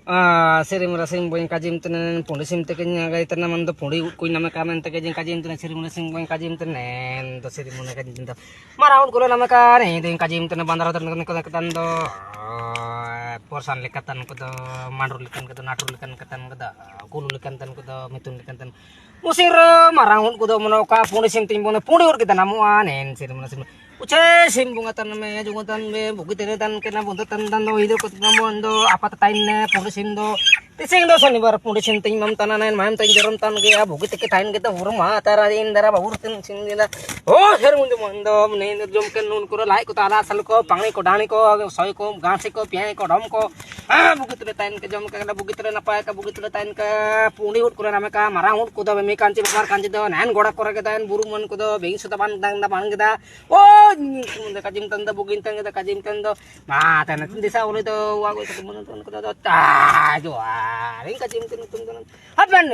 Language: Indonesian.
seri murasing boy kajim tenen pundi sim tekenya gai tena man do pundi kui nama kamen teke jeng kajim tenen seri murasing boy kajim tenen do seri muna kajim tenen maraun kulo nama kane ding kajim tenen bandara tenen ketan do porsan lekatan ko do mandur lekan ko do natur lekan ketan ko do kulu lekan tan ko do mitun lekan tan musir maraun ko do monoka pundi sim timbone pundi ur kita namu anen seri murasing uce sim bunga tan me jungutan be bukit tan kena bunta tan dan do hidup ko namu do apa tatain ne pundi sim do tising do sonibar pundi sim ting mam tananen mam ting jarum tan ge bukit ke tain kita hurma tara indara babur tin sim dina oh her mundu mondo ne jom ken nun kuro lai ko tala sal ko pangni ko dani ko soi ko gasi ko piai ko dom ko bukit le tain ke jom ke bukit le napai ka bukit le tain ke pundi ut kuro nama ka marang ut ko do me kanci mar kanci do nan goda kora ke tain buru mon ko do being suta ban dang da ban kita oh mundu kajim tan da bugin tan da kajim tan do ma tan desa ule do wa ko mun ton ko do ta jo ring kajim tan tun tan hapan